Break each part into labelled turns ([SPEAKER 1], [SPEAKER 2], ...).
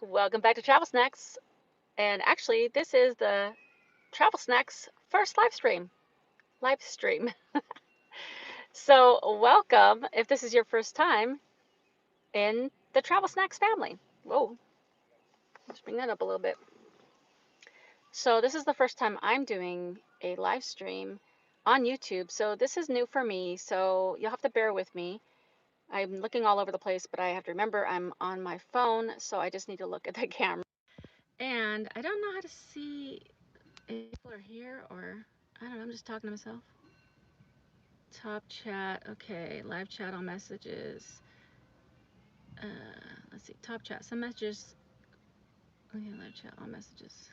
[SPEAKER 1] Welcome back to Travel Snacks. And actually, this is the Travel Snacks first live stream. Live stream. So, welcome if this is your first time in the Travel Snacks family. Whoa, let's bring that up a little bit. So, this is the first time I'm doing a live stream on YouTube. So, this is new for me. So, you'll have to bear with me. I'm looking all over the place, but I have to remember I'm on my phone. So, I just need to look at the camera. And I don't know how to see if people are here or I don't know, I'm just talking to myself. Top chat, okay, live chat, all messages. Uh, let's see, top chat, some messages. Okay, live chat, all messages.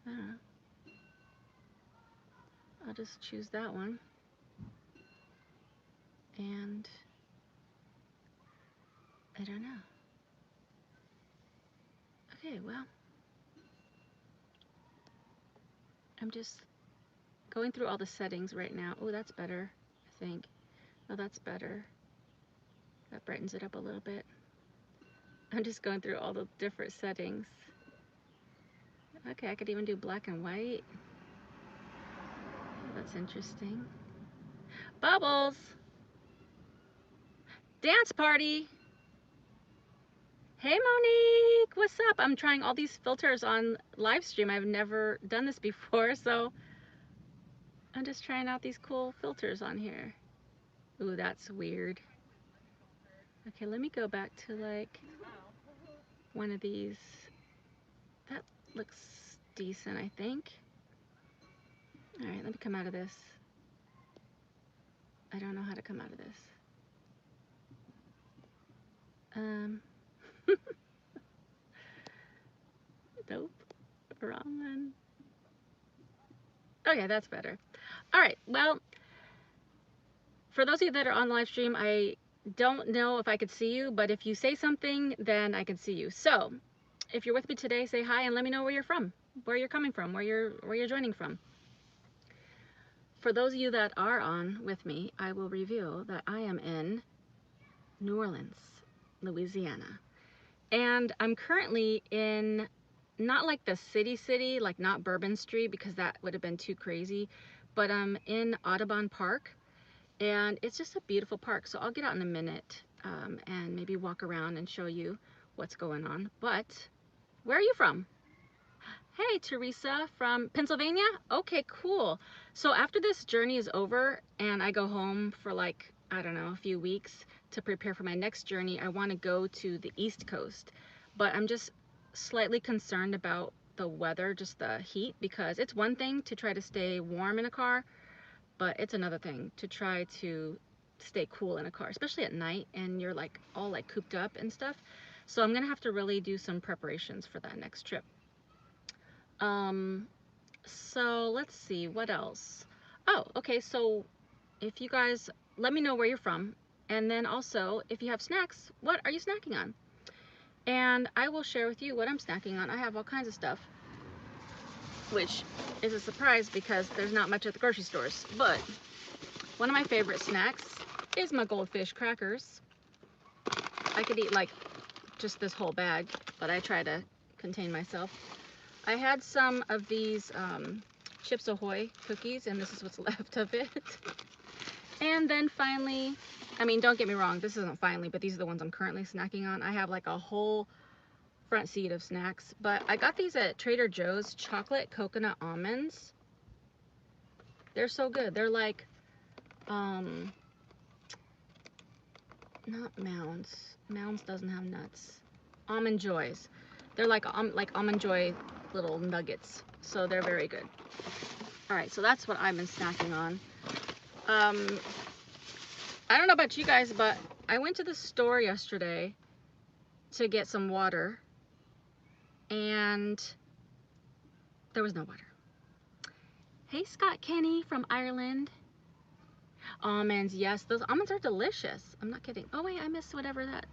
[SPEAKER 1] I don't know. I'll just choose that one. And I don't know. Okay, well, I'm just going through all the settings right now. Oh, that's better, I think. Oh, that's better. That brightens it up a little bit. I'm just going through all the different settings. Okay, I could even do black and white. Oh, that's interesting. Bubbles! Dance party! Hey Monique, what's up? I'm trying all these filters on live stream. I've never done this before, so I'm just trying out these cool filters on here. Ooh, that's weird. Okay, let me go back to like one of these. That looks decent, I think. All right, let me come out of this. I don't know how to come out of this. Nope, wrong one. Okay, that's better. All right, well, for those of you that are on the live stream, I don't know if I could see you, but if you say something, then I can see you. So if you're with me today, say hi and let me know where you're from, where you're coming from, where you're joining from. For those of you that are on with me, I will reveal that I am in New Orleans, Louisiana. And I'm currently in not like the city, like not Bourbon Street because that would have been too crazy, but I'm in Audubon Park. And it's just a beautiful park. So I'll get out in a minute and maybe walk around and show you what's going on. But where are you from? Hey, Teresa from Pennsylvania? Okay, cool. So after this journey is over and I go home for like, I don't know, a few weeks to prepare for my next journey, I want to go to the East Coast. But I'm just slightly concerned about the weather, just the heat, because it's one thing to try to stay warm in a car, but it's another thing to try to stay cool in a car, especially at night and you're like all like cooped up and stuff. So I'm gonna have to really do some preparations for that next trip. Um, so let's see what else. Oh, okay. So if you guys let me know where you're from, and then also if you have snacks, what are you snacking on? And I will share with you what I'm snacking on. I have all kinds of stuff, which is a surprise because there's not much at the grocery stores. But one of my favorite snacks is my goldfish crackers. I could eat like just this whole bag, but I try to contain myself. I had some of these Chips Ahoy cookies, and this is what's left of it. And then finally, I mean, don't get me wrong, this isn't finally, but these are the ones I'm currently snacking on. I have like a whole front seat of snacks, but I got these at Trader Joe's chocolate coconut almonds. They're so good. They're like, not Mounds. Mounds doesn't have nuts. Almond Joys. They're like Almond Joy little nuggets. So they're very good. All right, so that's what I've been snacking on. I don't know about you guys, but I went to the store yesterday to get some water and there was no water. Hey, Scott Kenny from Ireland. Almonds, yes, those almonds are delicious. I'm not kidding. Oh wait, I missed whatever that.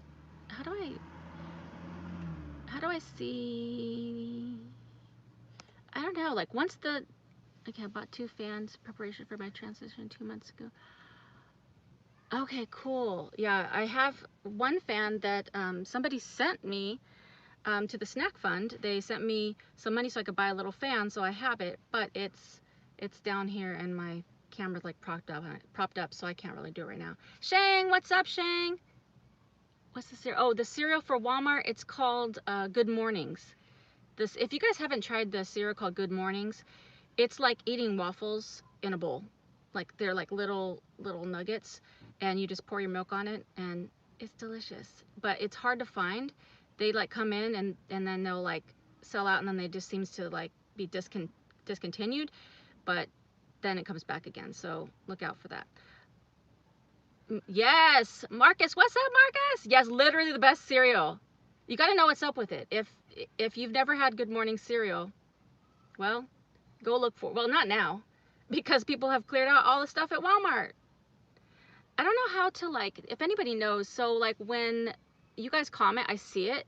[SPEAKER 1] How do I see? I don't know. Like once the okay, I bought 2 fans preparation for my transition 2 months ago. Okay, cool. Yeah, I have one fan that somebody sent me to the snack fund. They sent me some money so I could buy a little fan, so I have it, but it's down here and my camera's like propped up, so I can't really do it right now. Shang, what's up, Shang? What's the cereal? Oh, the cereal for Walmart. It's called Good Mornings. This, if you guys haven't tried the cereal called Good Mornings, it's like eating waffles in a bowl. Like they're like little nuggets, and you just pour your milk on it, and it's delicious. But it's hard to find. They like come in and then they'll like sell out, and then they just seems to like be discontinued. But then it comes back again. So look out for that. Yes, Marcus, what's up, Marcus? Yes, literally the best cereal. You got to know what's up with it. If you've never had Good Morning cereal, well, go look for. Well, not now, because people have cleared out all the stuff at Walmart. I don't know how to like. If anybody knows, so like when you guys comment, I see it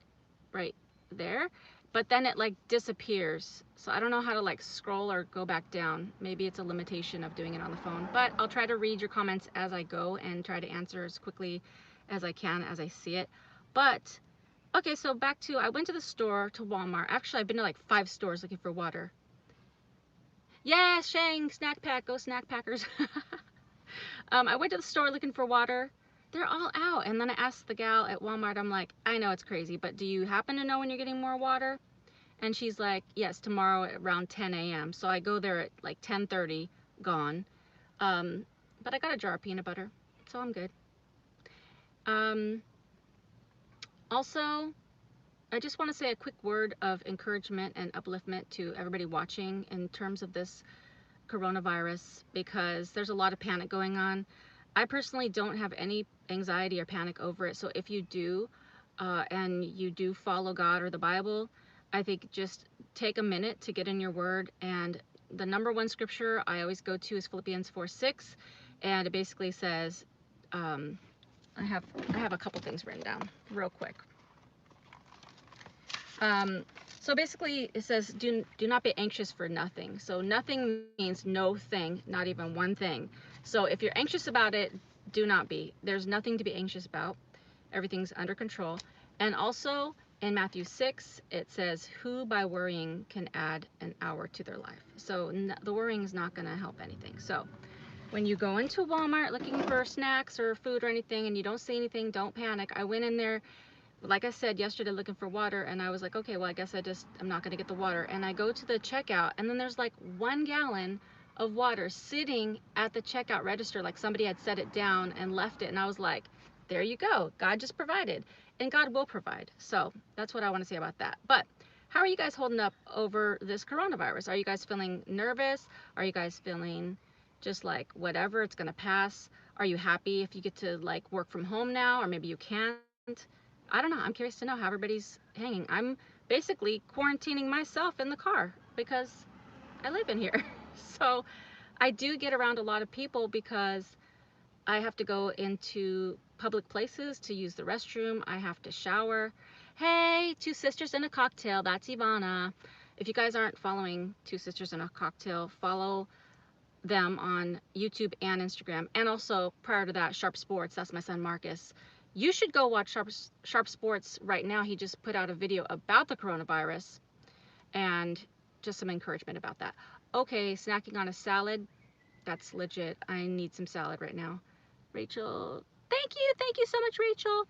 [SPEAKER 1] right there, but then it like disappears. So I don't know how to like scroll or go back down. Maybe it's a limitation of doing it on the phone, but I'll try to read your comments as I go and try to answer as quickly as I can as I see it. But okay, so back to, I went to the store, to Walmart. Actually, I've been to like 5 stores looking for water. Yeah, Shang, snack pack, go snack packers. I went to the store looking for water. They're all out. And then I asked the gal at Walmart, I'm like, I know it's crazy, but do you happen to know when you're getting more water? And she's like, yes, tomorrow at around 10 a.m. So I go there at like 10:30, gone. But I got a jar of peanut butter, so I'm good. Um, Also, I just want to say a quick word of encouragement and upliftment to everybody watching in terms of this coronavirus, because there's a lot of panic going on. I personally don't have any anxiety or panic over it. So if you do, and you do follow God or the Bible, I think just take a minute to get in your word. And the number one scripture I always go to is Philippians 4:6, and it basically says, I have a couple things written down real quick. So basically it says, do not be anxious for nothing. So nothing means no thing, not even one thing. So if you're anxious about it, do not be. There's nothing to be anxious about. Everything's under control. And also in Matthew 6, it says, who by worrying can add an hour to their life? So the worrying is not going to help anything. So when you go into Walmart looking for snacks or food or anything and you don't see anything, don't panic. I went in there, like I said yesterday, looking for water, and I was like, okay, well, I guess I'm not going to get the water. And I go to the checkout, and then there's like 1 gallon of water sitting at the checkout register, like somebody had set it down and left it. And I was like, there you go. God just provided, and God will provide. So that's what I want to say about that. But how are you guys holding up over this coronavirus? Are you guys feeling nervous? Are you guys feeling just like whatever, it's going to pass? Are you happy if you get to like work from home now, or maybe you can't? I don't know. I'm curious to know how everybody's hanging. I'm basically quarantining myself in the car because I live in here. So I do get around a lot of people because I have to go into public places to use the restroom. I have to shower. Hey, Two Sisters in a Cocktail. That's Ivana. If you guys aren't following Two Sisters in a Cocktail, follow them on YouTube and Instagram. And also, prior to that, Sharpe Sports. That's my son Marcus. You should go watch Sharpe Sports right now. He just put out a video about the coronavirus and just some encouragement about that. Okay, snacking on a salad. That's legit. I need some salad right now. Rachel, thank you. Thank you so much, Rachel.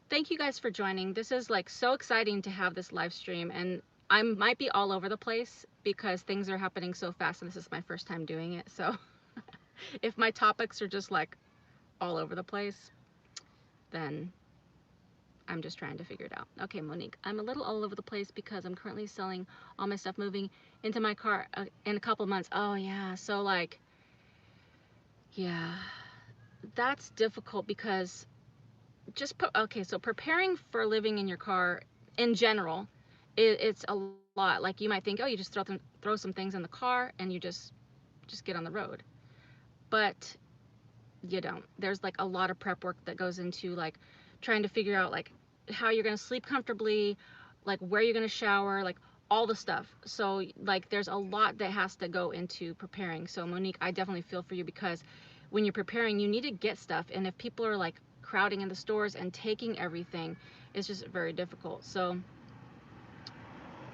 [SPEAKER 1] Thank you guys for joining. This is like so exciting to have this live stream, and I might be all over the place because things are happening so fast and this is my first time doing it. So if my topics are just like all over the place, then I'm just trying to figure it out. Okay, Monique, I'm a little all over the place because I'm currently selling all my stuff, moving into my car in a couple months. Oh yeah, so like, yeah, that's difficult because okay, so preparing for living in your car in general, it's a lot. Like you might think, oh, you just throw some things in the car and you just get on the road. But you don't. There's like a lot of prep work that goes into like trying to figure out like how you're gonna sleep comfortably, like where you're gonna shower, like all the stuff. So like there's a lot that has to go into preparing. So Monique, I definitely feel for you because when you're preparing, you need to get stuff, and if people are like crowding in the stores and taking everything, it's just very difficult. So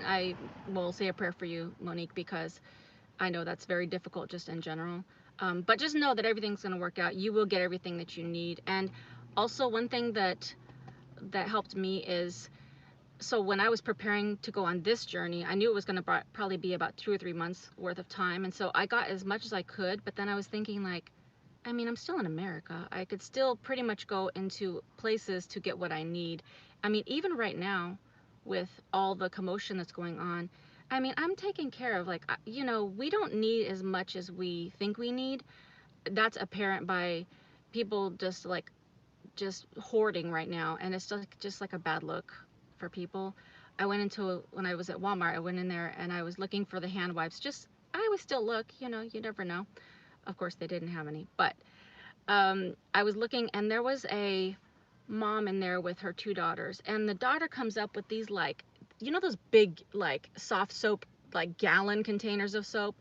[SPEAKER 1] I will say a prayer for you, Monique, because I know that's very difficult just in general. But just know that everything's going to work out. You will get everything that you need. And also, one thing that helped me is, so when I was preparing to go on this journey, I knew it was going to probably be about 2 or 3 months worth of time. And so I got as much as I could. But then I was thinking, like, I mean, I'm still in America. I could still pretty much go into places to get what I need. I mean, even right now, with all the commotion that's going on, I mean, I'm taken care of. Like, you know, we don't need as much as we think we need. That's apparent by people just hoarding right now, and it's just like a bad look for people. I went into, when I was at Walmart, I went in there and I was looking for the hand wipes. Just, I would still look, you know, you never know. Of course, they didn't have any, but I was looking, and there was a mom in there with her 2 daughters, and the daughter comes up with these, like, you know, those big, like, soft soap, like, gallon containers of soap.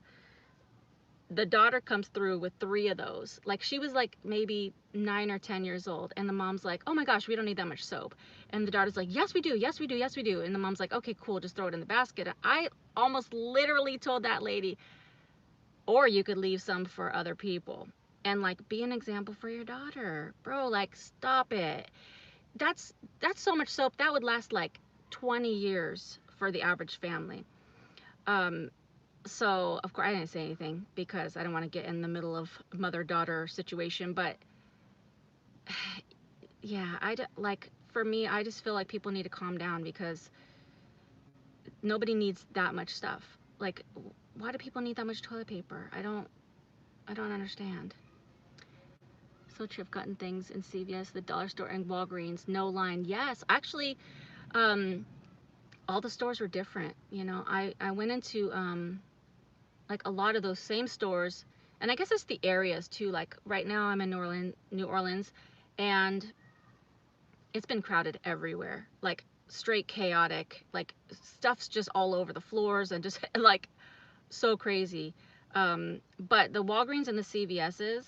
[SPEAKER 1] The daughter comes through with 3 of those. Like, she was like maybe 9 or 10 years old, and the mom's like, oh my gosh, we don't need that much soap. And the daughter's like, yes we do, yes we do, yes we do. And the mom's like, okay, cool, just throw it in the basket. I almost literally told that lady, or you could leave some for other people, and like, be an example for your daughter, bro. Like, stop it. That's so much soap that would last like 20 years for the average family. um so of course I didn't say anything because I don't want to get in the middle of mother-daughter situation, but yeah, like, for me, I just feel like people need to calm down, because nobody needs that much stuff. Like, why do people need that much toilet paper? I don't understand. So true. I've gotten things in CVS, the dollar store, and Walgreens, no line. Yes, actually, um, all the stores were different. You know, I went into like a lot of those same stores, and I guess it's the areas too. Like right now, I'm in New Orleans, and it's been crowded everywhere. Like, straight chaotic. Like, stuff's just all over the floors, and just like, so crazy. But the Walgreens and the CVS's,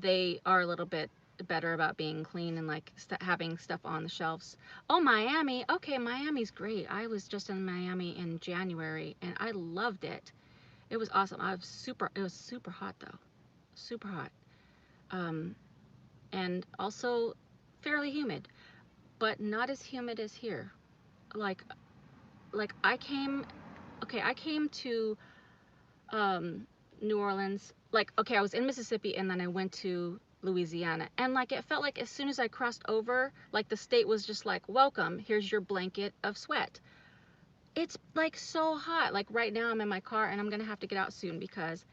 [SPEAKER 1] they are a little bit better about being clean and like having stuff on the shelves. Oh, Miami. Okay, Miami's great. I was just in Miami in January, and I loved it. It was awesome. It was super hot though. Super hot. Um, and also fairly humid, but not as humid as here. Like, I came to um, New Orleans. Like, okay, I was in Mississippi, and then I went to Louisiana. And like, it felt like as soon as I crossed over, like, the state was just like, welcome, here's your blanket of sweat. It's like so hot. Like, right now I'm in my car, and I'm gonna have to get out soon because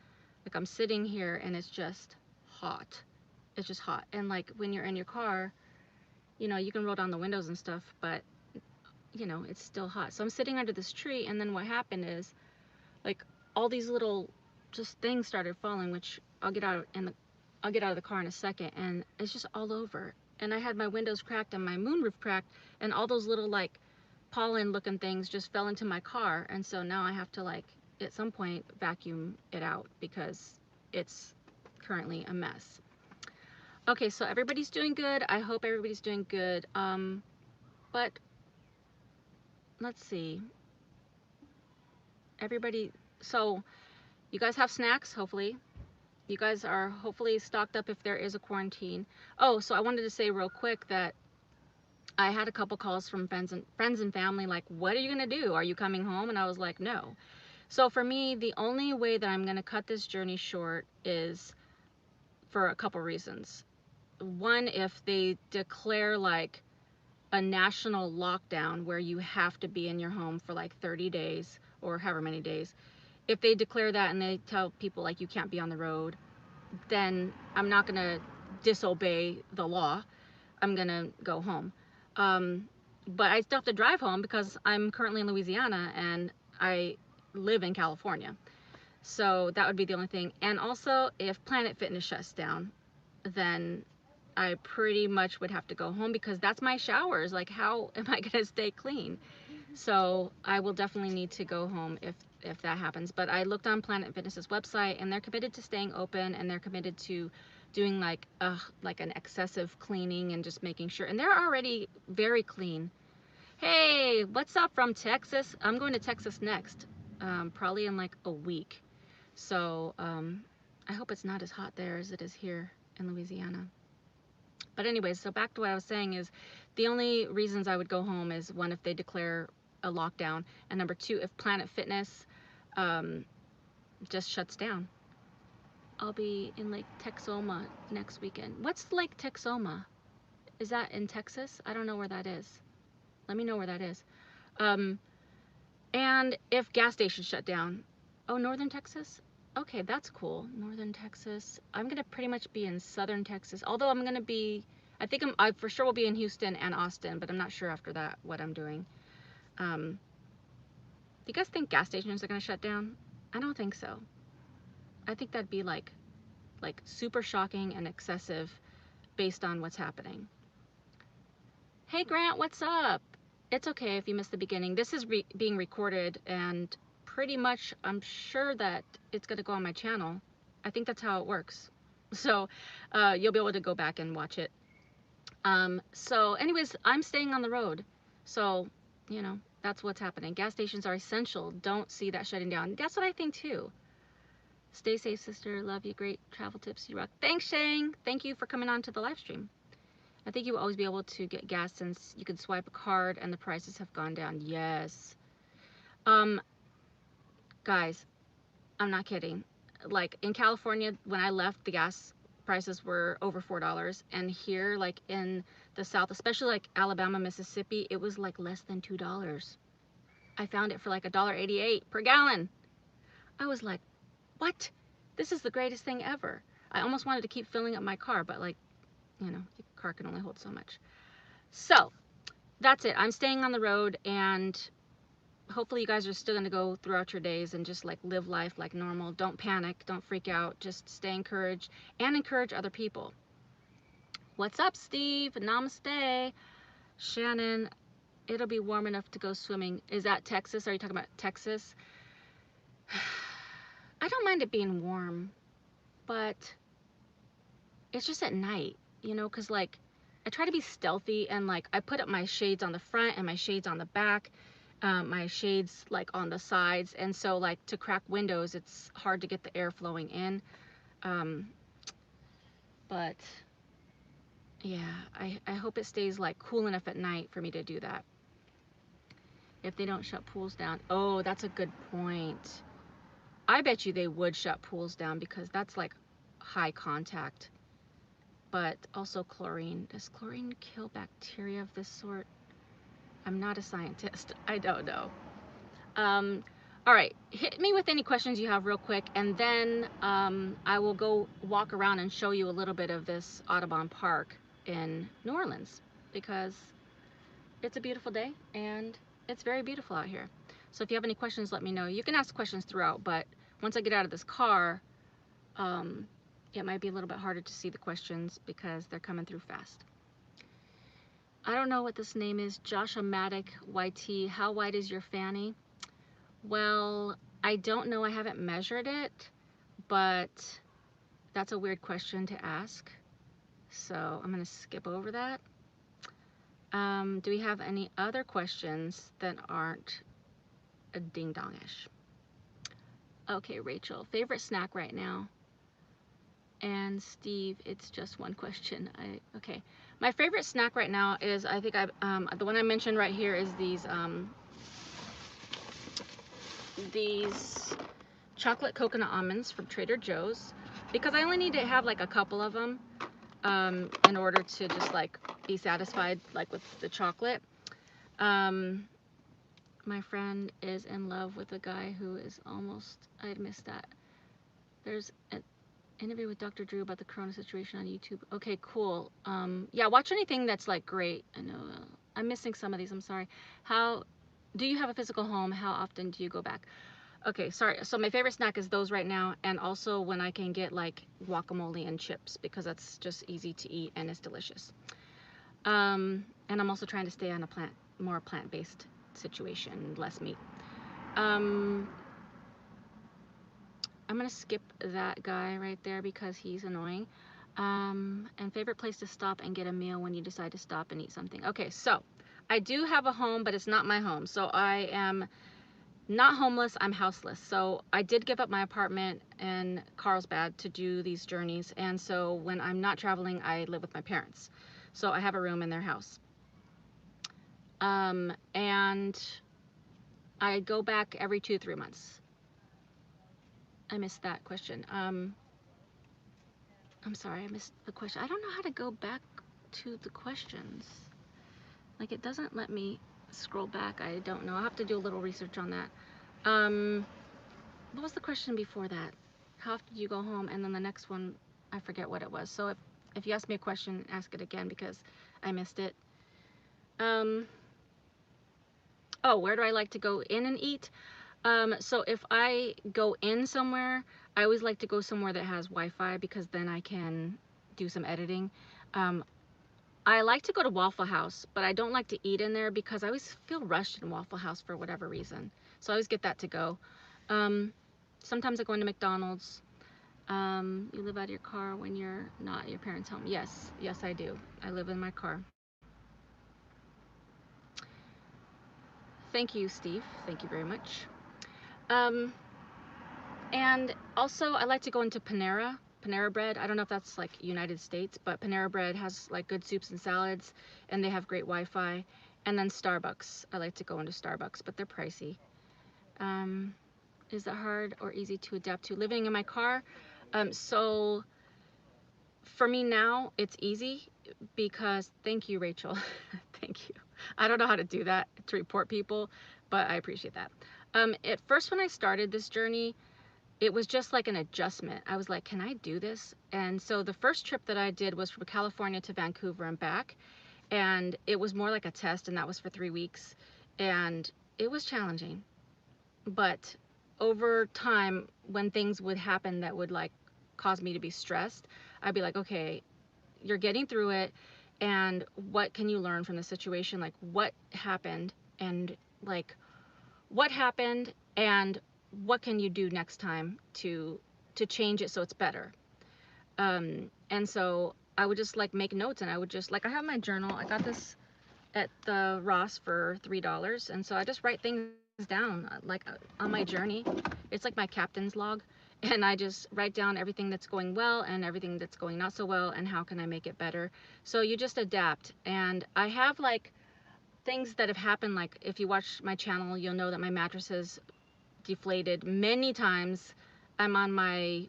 [SPEAKER 1] like, I'm sitting here and it's just hot. It's just hot. And like, when you're in your car, you know, you can roll down the windows and stuff, but you know, it's still hot. So I'm sitting under this tree, and then what happened is, like, all these little just things started falling, which I'll get out of the car in a second, and it's just all over. And I had my windows cracked and my moonroof cracked, and all those little, like, pollen looking things just fell into my car. And so now I have to, like, at some point vacuum it out because it's currently a mess. Okay, so everybody's doing good. I hope everybody's doing good. But let's see. Everybody, so you guys have snacks, hopefully. You guys are hopefully stocked up if there is a quarantine. Oh, so I wanted to say real quick that I had a couple calls from friends and family, like, what are you gonna do? Are you coming home? And I was like, no. So for me, the only way that I'm gonna cut this journey short is for a couple reasons. One, if they declare like a national lockdown where you have to be in your home for like 30 days or however many days, if they declare that and they tell people like you can't be on the road, then I'm not gonna disobey the law. I'm gonna go home. But I still have to drive home because I'm currently in Louisiana and I live in California. So that would be the only thing. And also, if Planet Fitness shuts down, then I pretty much would have to go home because that's my showers. Like, how am I gonna stay clean? So I will definitely need to go home if that happens. But I looked on Planet Fitness's website, and they're committed to staying open, and they're committed to doing like an excessive cleaning and just making sure. And they're already very clean. Hey, what's up from Texas? I'm going to Texas next, probably in like a week. So I hope it's not as hot there as it is here in Louisiana. But anyways, so back to what I was saying is the only reasons I would go home is one, if they declare a lockdown, and number two, if Planet Fitness um, just shuts down. I'll be in Lake Texoma next weekend. What's Lake Texoma? Is that in Texas? I don't know where that is. Let me know where that is. Um, and if gas stations shut down. Oh, Northern Texas? Okay, that's cool. Northern Texas. I'm gonna pretty much be in Southern Texas. Although I'm gonna be, I for sure will be in Houston and Austin, but I'm not sure after that what I'm doing. Do you guys think gas stations are gonna shut down? I don't think so. I think that'd be like super shocking and excessive based on what's happening. Hey Grant, what's up? It's okay if you missed the beginning. This is being recorded, and pretty much I'm sure that it's going to go on my channel. I think that's how it works. So you'll be able to go back and watch it. So anyways, I'm staying on the road. So, you know, that's what's happening. Gas stations are essential. Don't see that shutting down. That's what I think too. Stay safe, sister. Love you. Great travel tips. You rock. Thanks, Shang. Thank you for coming on to the live stream. I think you will always be able to get gas since you can swipe a card and the prices have gone down. Yes. Um, guys, I'm not kidding. Like in California, when I left, the gas prices were over $4. And here, like in the South, especially like Alabama, Mississippi, it was like less than $2. I found it for like $1.88 per gallon. I was like, what? This is the greatest thing ever. I almost wanted to keep filling up my car, but like, you know, your car can only hold so much. So that's it. I'm staying on the road, and hopefully you guys are still going to go throughout your days and just like live life like normal. Don't panic. Don't freak out. Just stay encouraged and encourage other people. What's up, Steve? Namaste. Shannon, it'll be warm enough to go swimming. Is that Texas? Are you talking about Texas? I don't mind it being warm, but it's just at night, you know, because like I try to be stealthy, and like I put up my shades on the front and my shades on the back, my shades like on the sides, and so like to crack windows it's hard to get the air flowing in. um, but yeah, I hope it stays like cool enough at night for me to do that if they don't shut pools down. Oh, that's a good point. I bet you they would shut pools down because that's like high contact. But also chlorine. Does chlorine kill bacteria of this sort? I'm not a scientist. I don't know. All right, hit me with any questions you have real quick, and then I will go walk around and show you a little bit of this Audubon Park in New Orleans, because it's a beautiful day and it's very beautiful out here. So if you have any questions, let me know. You can ask questions throughout, but once I get out of this car, it might be a little bit harder to see the questions because they're coming through fast. I don't know what this name is. Josh-O-Matic YT. How wide is your fanny? Well, I don't know. I haven't measured it, but that's a weird question to ask. So I'm going to skip over that. Do we have any other questions that aren't a ding-dongish? Okay, Rachel. Favorite snack right now? And Steve, it's just one question. Okay. My favorite snack right now is, I think the one I mentioned right here is these chocolate coconut almonds from Trader Joe's, because I only need to have like a couple of them in order to just like be satisfied like with the chocolate. My friend is in love with a guy who is almost, I missed that. There's an interview with Dr. Drew about the corona situation on YouTube. Okay, cool. Yeah, watch anything that's like great. I know I'm missing some of these. I'm sorry. How do you have a physical home? How often do you go back? Okay, sorry. So my favorite snack is those right now, and also when I can get like guacamole and chips, because that's just easy to eat and it's delicious. And I'm also trying to stay on a more plant-based situation, less meat. I'm gonna skip that guy right there because he's annoying. And favorite place to stop and get a meal when you decide to stop and eat something. Okay, so I do have a home, but it's not my home. So I am not homeless, I'm houseless. So I did give up my apartment in Carlsbad to do these journeys. And so when I'm not traveling, I live with my parents. So I have a room in their house. And I go back every 2 to 3 months. I missed that question. I'm sorry, I missed the question. I don't know how to go back to the questions. Like, it doesn't let me scroll back. I don't know. I'll have to do a little research on that. What was the question before that? How often do you go home? And then the next one, I forget what it was. So if you ask me a question, ask it again because I missed it. Oh, where do I like to go in and eat? So if I go in somewhere, I always like to go somewhere that has Wi-Fi because then I can do some editing. I like to go to Waffle House, but I don't like to eat in there because I always feel rushed in Waffle House for whatever reason. So I always get that to go. Sometimes I go into McDonald's. You live out of your car when you're not at your parents' home. Yes, yes, I do. I live in my car. Thank you, Steve. Thank you very much. And also, I like to go into Panera Bread. I don't know if that's like United States, but Panera Bread has like good soups and salads, and they have great Wi-Fi. And then Starbucks. I like to go into Starbucks, but they're pricey. Is it hard or easy to adapt to living in my car? So for me now, it's easy because, thank you, Rachel. Thank you. I don't know how to do that to report people, but I appreciate that. At first, when I started this journey, it was just like an adjustment. I was like, can I do this? And so the first trip that I did was from California to Vancouver and back. And it was more like a test, and that was for 3 weeks. And it was challenging. But over time, when things would happen that would like cause me to be stressed, I'd be like, okay, you're getting through it. And what can you learn from the situation? Like, what happened? And like, what happened? And what can you do next time to change it so it's better? And so I would just like make notes, and I would just like, I have my journal. I got this at the Ross for $3, and so I just write things down like on my journey. It's like my captain's log, and I just write down everything that's going well and everything that's going not so well, and how can I make it better. So you just adapt. And I have like things that have happened. Like, if you watch my channel, you'll know that my mattresses deflated many times. I'm on my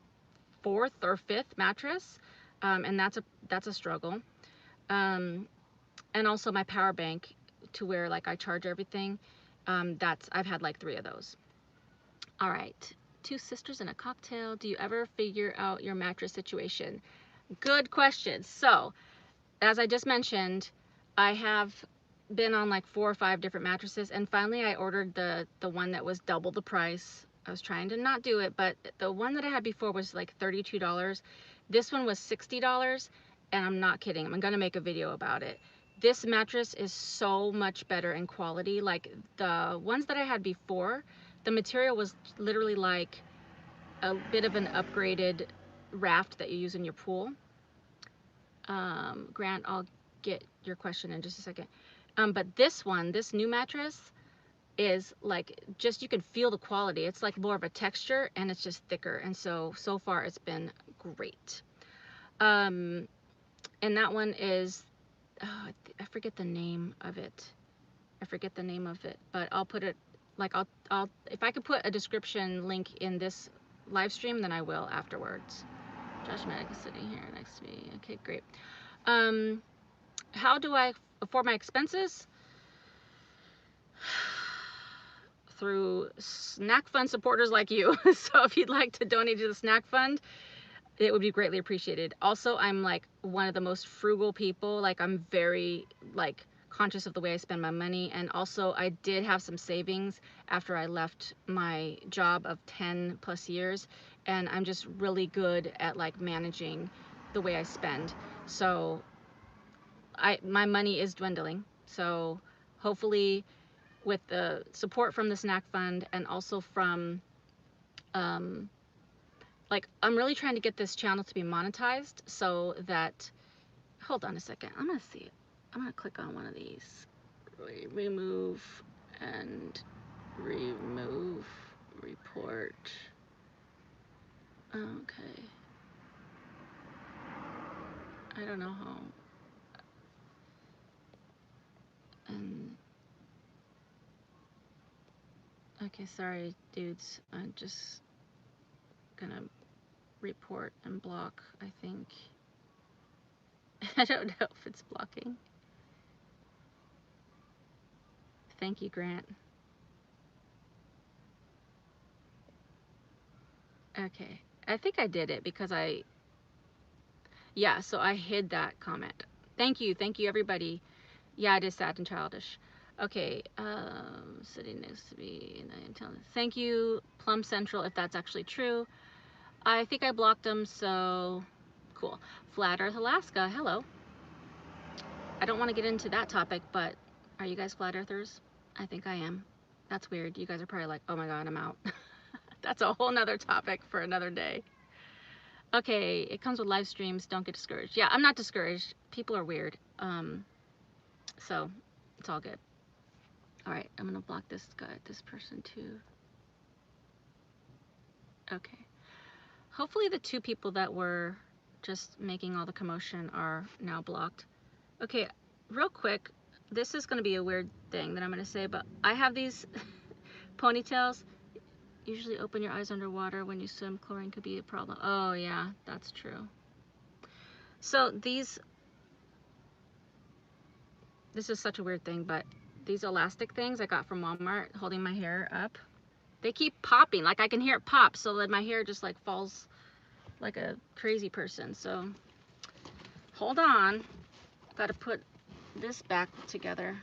[SPEAKER 1] 4th or 5th mattress, and that's a struggle. And also my power bank, to where like I charge everything. I've had like 3 of those. All right, 2 sisters and a cocktail. Do you ever figure out your mattress situation? Good question. So, as I just mentioned, I have been on like 4 or 5 different mattresses, and finally I ordered the one that was double the price. I was trying to not do it, but the one that I had before was like $32. This one was $60, and I'm not kidding. I'm gonna make a video about it. This mattress is so much better in quality. Like, the ones that I had before, the material was literally like a bit of an upgraded raft that you use in your pool. Grant, I'll get your question in just a second. But this one, this new mattress, is like, just, you can feel the quality. It's like more of a texture, and it's just thicker. And so far it's been great. And that one is, oh, I forget the name of it. But I'll put it, like, I'll if I could put a description link in this live stream, then I will afterwards. Josh Maddox is sitting here next to me. Okay, great. How do I afford my expenses? Through snack fund supporters like you. So if you'd like to donate to the snack fund, it would be greatly appreciated. Also, I'm like one of the most frugal people. Like, I'm very like conscious of the way I spend my money. And also, I did have some savings after I left my job of 10 plus years, and I'm just really good at like managing the way I spend. So my money is dwindling. So hopefully, with the support from the snack fund, and also from like, I'm really trying to get this channel to be monetized, so that, hold on a second, I'm gonna see it. I'm gonna click on one of these remove and remove report. Okay. I don't know how. And okay, sorry, dudes. I'm just gonna report and block, I think. I don't know if it's blocking. Thank you, Grant. Okay. I think I did it because yeah, so I hid that comment. Thank you, everybody. Yeah, it is sad and childish. Okay, sitting next to me, and I am telling. Thank you, Plum Central, if that's actually true. I think I blocked them, so cool. Flat Earth Alaska, hello. I don't want to get into that topic, but are you guys flat earthers? I think I am. That's weird. You guys are probably like, oh my god, I'm out. That's a whole nother topic for another day. Okay, it comes with live streams. Don't get discouraged. Yeah, I'm not discouraged. People are weird. So it's all good. All right, I'm gonna block this guy, this person too. Okay. Hopefully the two people that were just making all the commotion are now blocked. Okay, real quick, this is gonna be a weird thing that I'm gonna say, but I have these ponytails. Usually open your eyes underwater when you swim. Chlorine could be a problem. Oh yeah, that's true. So this is such a weird thing, but these elastic things I got from Walmart holding my hair up, they keep popping. Like I can hear it pop, so that my hair just like falls like a crazy person. So hold on, got to put this back together.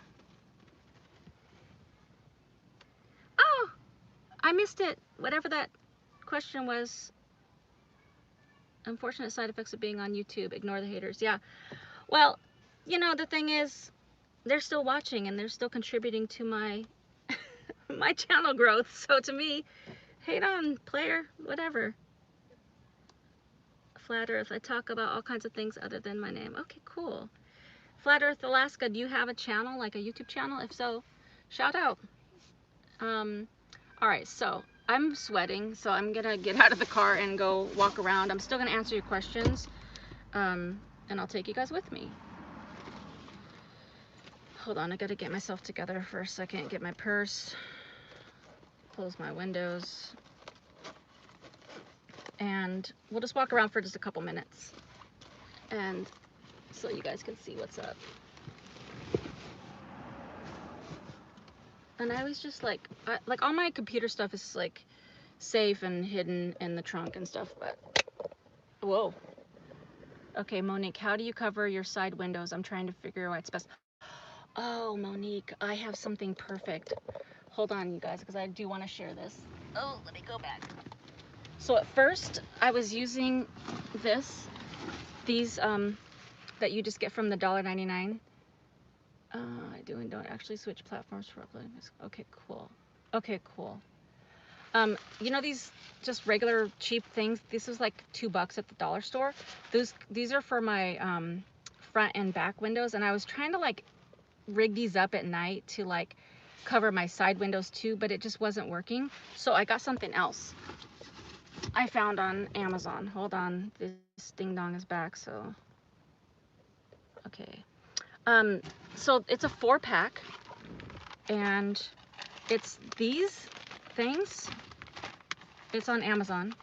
[SPEAKER 1] Oh, I missed it. Whatever that question was. Unfortunate side effects of being on YouTube. Ignore the haters. Yeah. Well, you know, the thing is, they're still watching and they're still contributing to my my channel growth. So to me, hate on, player, whatever. Flat Earth. I talk about all kinds of things other than my name. Okay, cool. Flat Earth Alaska, do you have a channel, like a YouTube channel? If so, shout out. All right, so I'm sweating, so I'm gonna get out of the car and go walk around. I'm still gonna answer your questions, and I'll take you guys with me. Hold on, I gotta get myself together for a second, get my purse, close my windows, and we'll just walk around for just a couple minutes, and so you guys can see what's up. And I always just like all my computer stuff is like safe and hidden in the trunk and stuff, but whoa. Okay, Monique, how do you cover your side windows? I'm trying to figure out what's best. Oh, Monique, I have something perfect. Hold on, you guys, because I do want to share this. Oh, let me go back. So at first, I was using these that you just get from the $1.99. I do and don't actually switch platforms for uploading this. Okay, cool. Okay, cool. You know these just regular cheap things? This is like $2 at the dollar store. These are for my front and back windows, and I was trying to like rig these up at night to like cover my side windows too, but it just wasn't working. So I got something else I found on Amazon. Hold on, this ding dong is back, so okay. So it's a 4-pack, and it's these things. It's on Amazon.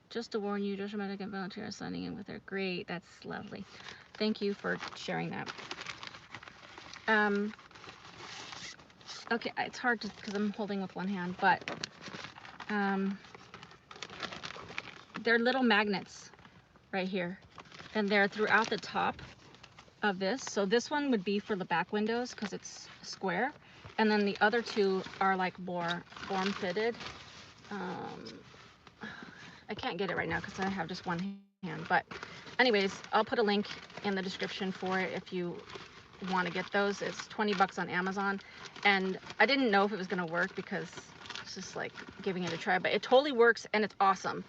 [SPEAKER 1] Just to warn you, Joshua Medic and volunteer are signing in with her. Great, that's lovely. Thank you for sharing that. Okay, it's hard to because I'm holding with one hand, but they're little magnets right here, and they're throughout the top of this. So this one would be for the back windows because it's square, and then the other two are like more form-fitted. I can't get it right now because I have just one hand, but anyways, I'll put a link in the description for it if you want to get those. It's $20 on Amazon, and I didn't know if it was going to work because it's just like giving it a try, but it totally works, and it's awesome.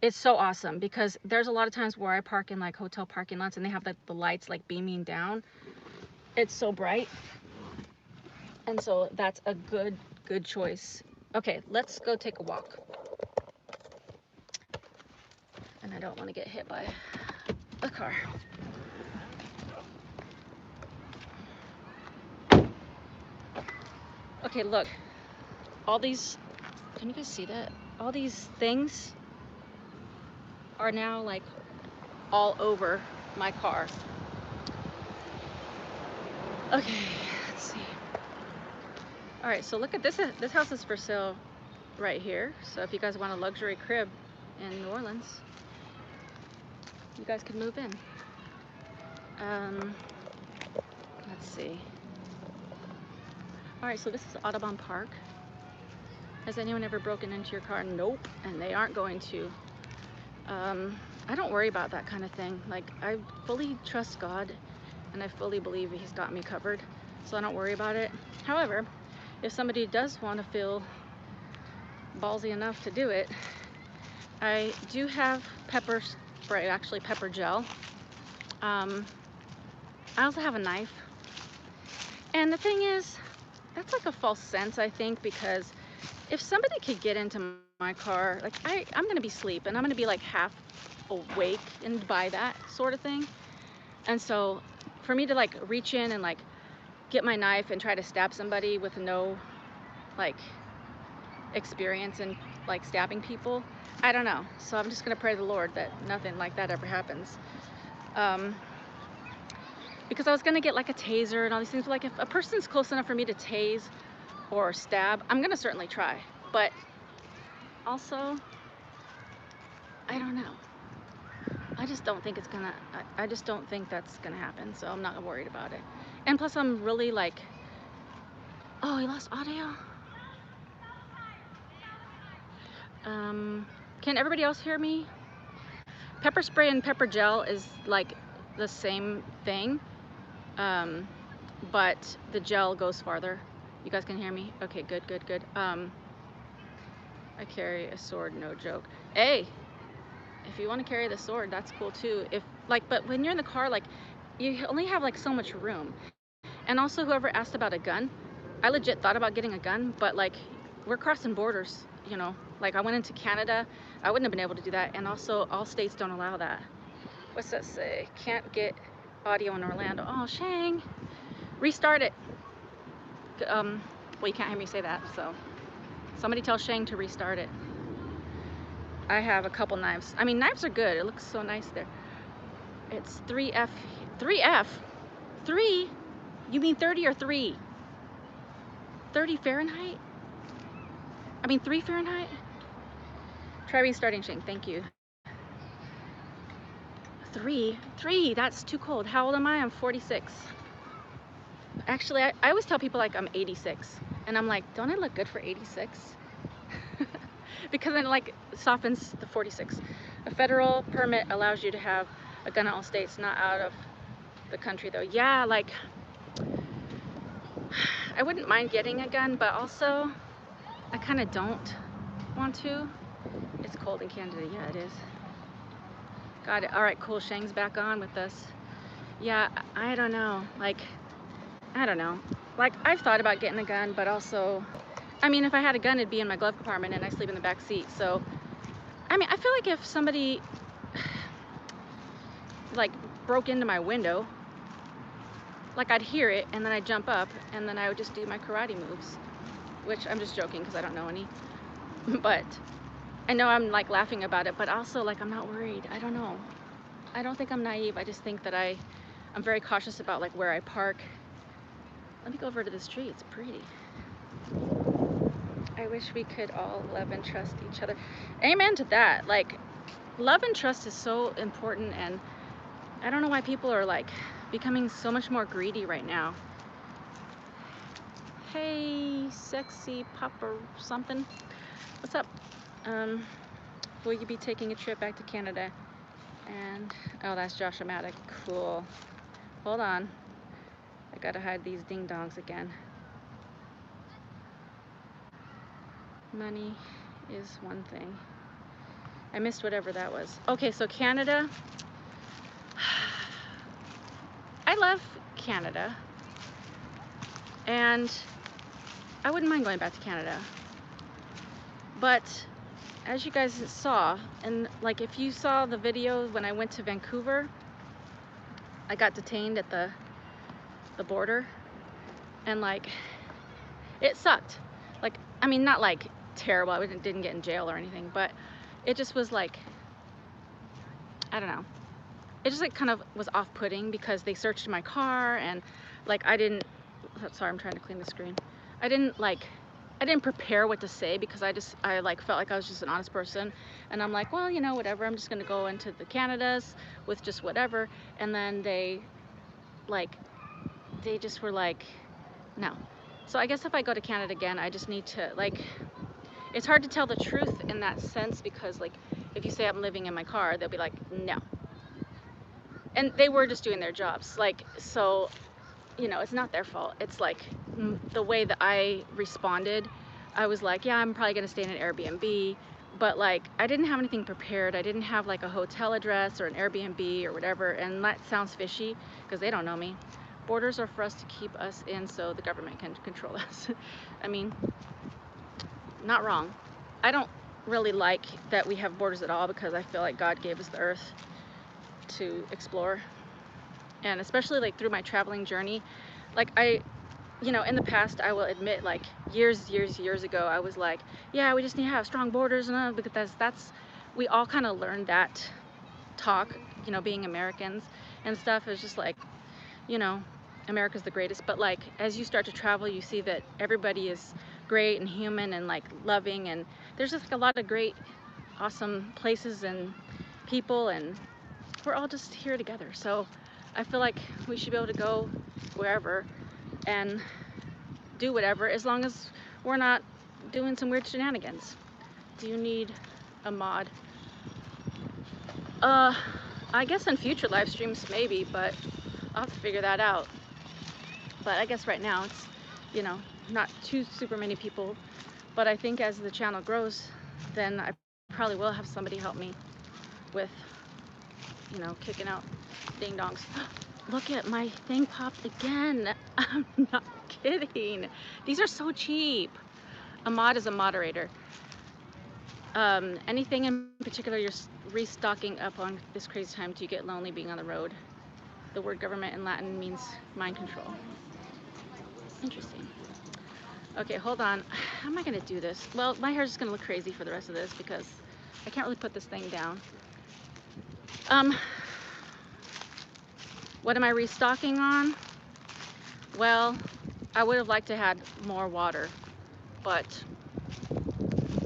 [SPEAKER 1] It's so awesome because there's a lot of times where I park in like hotel parking lots and they have like the lights like beaming down. It's so bright. And so that's a good choice. Okay, let's go take a walk. And I don't want to get hit by a car. Okay, look. All these, can you guys see that? All these things are now like all over my car. Okay, let's see. All right, so look at this. This house is for sale right here. So if you guys want a luxury crib in New Orleans, you guys can move in. Let's see. All right, so this is Audubon Park. Has anyone ever broken into your car? Nope, and they aren't going to. I don't worry about that kind of thing. Like, I fully trust God, and I fully believe He's got me covered, so I don't worry about it. However, if somebody does want to feel ballsy enough to do it, I do have pepper spray, actually pepper gel. I also have a knife. And the thing is, that's like a false sense, I think, because if somebody could get into my car, like I'm gonna be asleep and I'm gonna be like half awake and by that sort of thing. And so for me to like reach in and like get my knife and try to stab somebody with no like experience in like stabbing people, I don't know. So I'm just gonna pray to the Lord that nothing like that ever happens. Because I was gonna get like a taser and all these things, but like if a person's close enough for me to tase or stab, I'm gonna certainly try. But also, I don't know. I just don't think it's gonna, I just don't think that's gonna happen, so I'm not worried about it. And plus I'm really like, oh, we lost audio? Can everybody else hear me? Pepper spray and pepper gel is like the same thing, but the gel goes farther. You guys can hear me? Okay, good. I carry a sword, no joke. Hey, if you want to carry the sword, that's cool too. If like, but when you're in the car, like, you only have like so much room. And also, whoever asked about a gun, I legit thought about getting a gun, but like, we're crossing borders, you know. Like, I went into Canada, I wouldn't have been able to do that. And also, all states don't allow that. What's that say? Can't get audio in Orlando. Oh, Shang, restart it. Well, you can't hear me say that, so somebody tell Shang to restart it. I have a couple knives. I mean, knives are good. It looks so nice there. It's 3F. 3F? 3? You mean 30 or 3? 30 Fahrenheit? I mean 3 Fahrenheit? Try restarting, Shane. Thank you. 3? 3? That's too cold. How old am I? I'm 46. Actually, I always tell people like I'm 86. And I'm like, don't I look good for 86? Because then like softens the 46. A federal permit allows you to have a gun in all states, not out of the country though. Yeah, like I wouldn't mind getting a gun, but also I kind of don't want to. It's cold in Canada. Yeah, it is. Got it. All right, cool. Shang's back on with us. Yeah, I don't know. Like, I don't know. Like, I've thought about getting a gun, but also, I mean, if I had a gun, it'd be in my glove compartment and I sleep in the back seat. So, I mean, I feel like if somebody like broke into my window, like I'd hear it and then I'd jump up and then I would just do my karate moves, which I'm just joking because I don't know any. But I know I'm like laughing about it, but also like I'm not worried. I don't know. I don't think I'm naive. I just think that I'm very cautious about like where I park. Let me go over to this tree. It's pretty. I wish we could all love and trust each other. Amen to that. Like, love and trust is so important, and I don't know why people are like becoming so much more greedy right now. Hey, sexy pupper something. What's up? Will you be taking a trip back to Canada? And oh, that's Josh Amatic. Cool. Hold on. I gotta hide these ding dongs again. Money is one thing. I missed whatever that was. Okay, so Canada. I love Canada. And I wouldn't mind going back to Canada. But as you guys saw, and like if you saw the video when I went to Vancouver, I got detained at the border, and like it sucked. Like, I mean, not like terrible, I didn't get in jail or anything, but it just was like, I don't know, it just like kind of was off-putting because they searched my car, and like sorry, I'm trying to clean the screen. I didn't prepare what to say because I like felt like I was just an honest person, and I'm like, well, you know, whatever, I'm just gonna go into the Canadas with just whatever. And then they just were like, no. So I guess if I go to Canada again, I just need to, like, it's hard to tell the truth in that sense, because like if you say I'm living in my car, they'll be like, no. And they were just doing their jobs, like, so, you know, it's not their fault. It's like the way that I responded, I was like, yeah, I'm probably gonna stay in an Airbnb, but like I didn't have anything prepared. I didn't have like a hotel address or an Airbnb or whatever, and that sounds fishy because they don't know me. Borders are for us to keep us in so the government can control us. I mean, not wrong. I don't really like that we have borders at all, because I feel like God gave us the earth to explore. And especially like through my traveling journey, like you know, in the past, I will admit, like years ago, I was like, yeah, we just need to have strong borders, and because that's we all kind of learned that talk, you know, being Americans and stuff. It's just like, you know, America's the greatest. But like as you start to travel, you see that everybody is great and human and like loving, and there's just like a lot of great, awesome places and people, and we're all just here together. So I feel like we should be able to go wherever and do whatever, as long as we're not doing some weird shenanigans. Do you need a mod? I guess in future live streams maybe, but I'll have to figure that out. But I guess right now it's, you know, not too super many people, but I think as the channel grows, then I probably will have somebody help me with, you know, kicking out ding dongs. Look at my thing popped again. I'm not kidding. These are so cheap. A mod is a moderator. Anything in particular you're restocking up on this crazy time? Do you get lonely being on the road? The word government in Latin means mind control. Interesting. Okay, hold on. How am I gonna do this? Well, my hair's just gonna look crazy for the rest of this because I can't really put this thing down. What am I restocking on? Well, I would have liked to had more water, but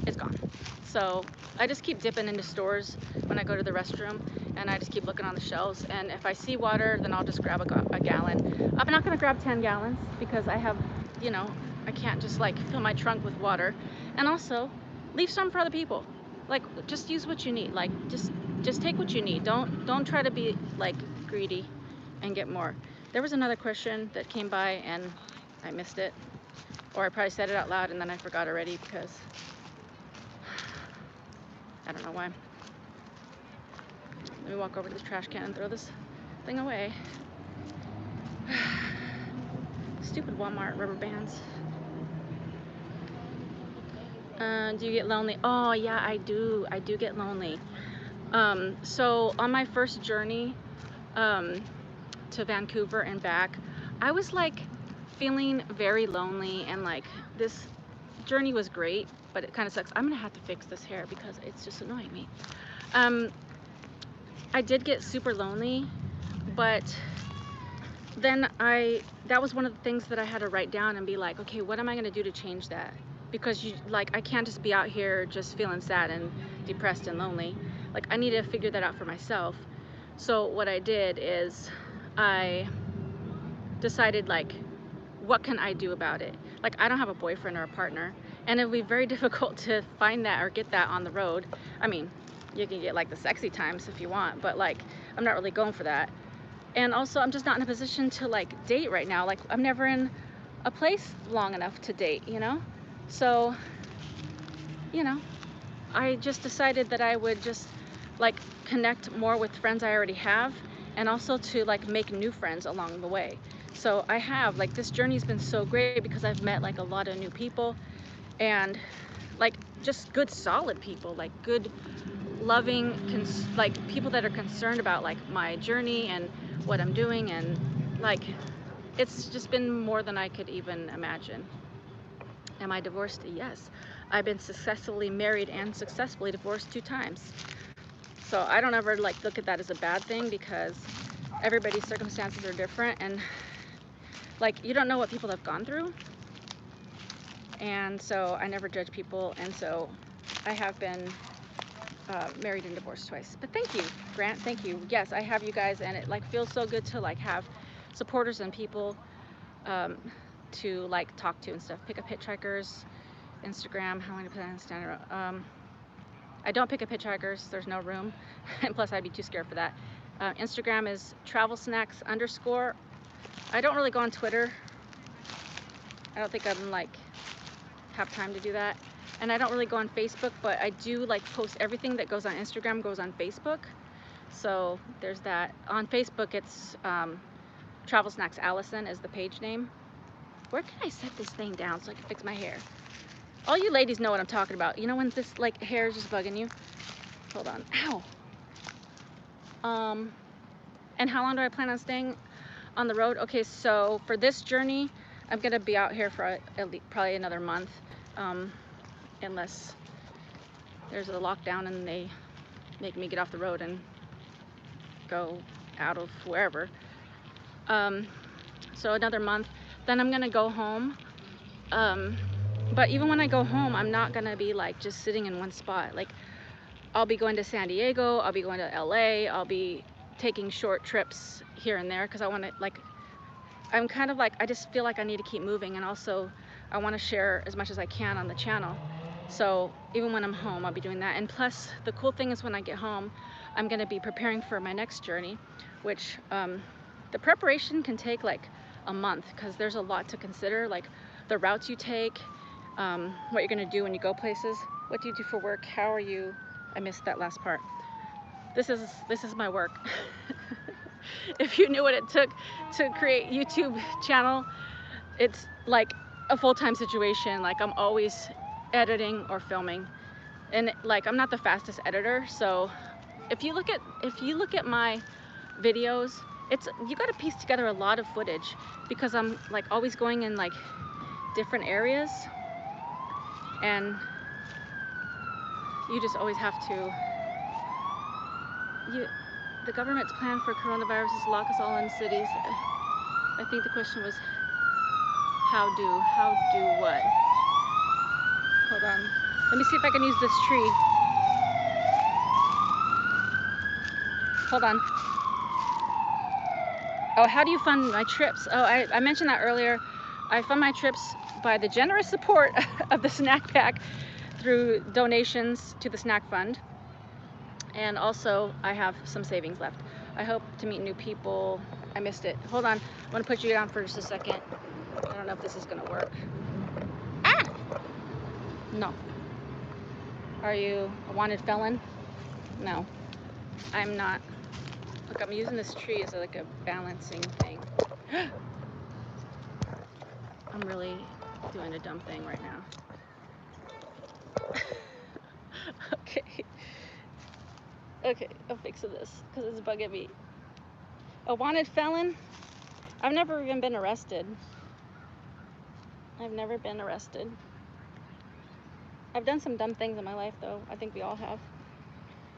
[SPEAKER 1] it's gone. So I just keep dipping into stores when I go to the restroom, and I just keep looking on the shelves, and if I see water, then I'll just grab a gallon. I'm not gonna grab 10 gallons because I have, you know, I can't just like fill my trunk with water. And also, leave some for other people. Like, just use what you need. Like, just take what you need. Don't try to be like greedy and get more. There was another question that came by and I missed it, or I probably said it out loud and then I forgot already because I don't know why. Let me walk over to the trash can and throw this thing away. Stupid Walmart rubber bands. Do you get lonely? Oh yeah, I do get lonely. So on my first journey to Vancouver and back, I was like feeling very lonely, and like this journey was great, but it kind of sucks. I'm gonna have to fix this hair because it's just annoying me. I did get super lonely, but then that was one of the things that I had to write down and be like, okay, what am I gonna do to change that? Because I can't just be out here just feeling sad and depressed and lonely. Like, I need to figure that out for myself. So what I did is I decided, like, what can I do about it? Like, I don't have a boyfriend or a partner, and it would be very difficult to find that or get that on the road. I mean, you can get like the sexy times if you want, but like, I'm not really going for that. And also, I'm just not in a position to like date right now. Like, I'm never in a place long enough to date, you know? So, you know, I just decided that I would just like connect more with friends I already have, and also to like make new friends along the way. So I have, like, this journey's been so great because I've met like a lot of new people, and like just good solid people, like good loving like people that are concerned about like my journey and what I'm doing, and like it's just been more than I could even imagine. Am I divorced? Yes. I've been successfully married and successfully divorced 2 times. So I don't ever like look at that as a bad thing, because everybody's circumstances are different, and like you don't know what people have gone through. And so I never judge people, and so I have been married and divorced twice. But thank you, Grant. Thank you. Yes, I have you guys, and it like feels so good to like have supporters and people to like talk to and stuff. Pick up hitchhikers, Instagram. How long to put on standard? I don't pick up hitchhikers. There's no room, and plus I'd be too scared for that. Instagram is travelsnacks_. I don't really go on Twitter. I don't think I'm like have time to do that. And I don't really go on Facebook, but I do like post everything that goes on Instagram goes on Facebook. So there's that. On Facebook, it's Travel Snacks Allison is the page name. Where can I set this thing down so I can fix my hair? All you ladies know what I'm talking about. You know when this like hair is just bugging you? Hold on. Ow. And how long do I plan on staying on the road? Okay, so for this journey, I'm gonna be out here for at least probably another month, unless there's a lockdown and they make me get off the road and go out of wherever. So another month, then I'm gonna go home. But even when I go home, I'm not gonna be like just sitting in one spot. Like I'll be going to San Diego, I'll be going to LA, I'll be taking short trips here and there, because I want to like, I'm kind of like, I just feel like I need to keep moving, and also I want to share as much as I can on the channel. So even when I'm home, I'll be doing that. And plus the cool thing is when I get home, I'm going to be preparing for my next journey, which the preparation can take like a month, because there's a lot to consider, like the routes you take, what you're going to do when you go places. What do you do for work? How are you? I missed that last part. This is my work. If you knew what it took to create YouTube channel, it's like a full-time situation. Like I'm always editing or filming, and like I'm not the fastest editor. So if you look at my videos, you got to piece together a lot of footage, because I'm like always going in like different areas, and you just always have to. The government's plan for coronavirus is lock us all in cities. I think the question was how do what? Hold on. Let me see if I can use this tree. Hold on. Oh, how do you fund my trips? Oh, I mentioned that earlier. I fund my trips by the generous support of the snack pack through donations to the snack fund. And also I have some savings left. I hope to meet new people. I missed it. Hold on. I'm going to put you down for just a second. I don't know if this is going to work. Ah! No. Are you a wanted felon? No. I'm not. Look, I'm using this tree as like a balancing thing. I'm really doing a dumb thing right now. Okay. Okay, I'm fixing this because it's bugging me. A wanted felon? I've never even been arrested. I've never been arrested. I've done some dumb things in my life, though. I think we all have.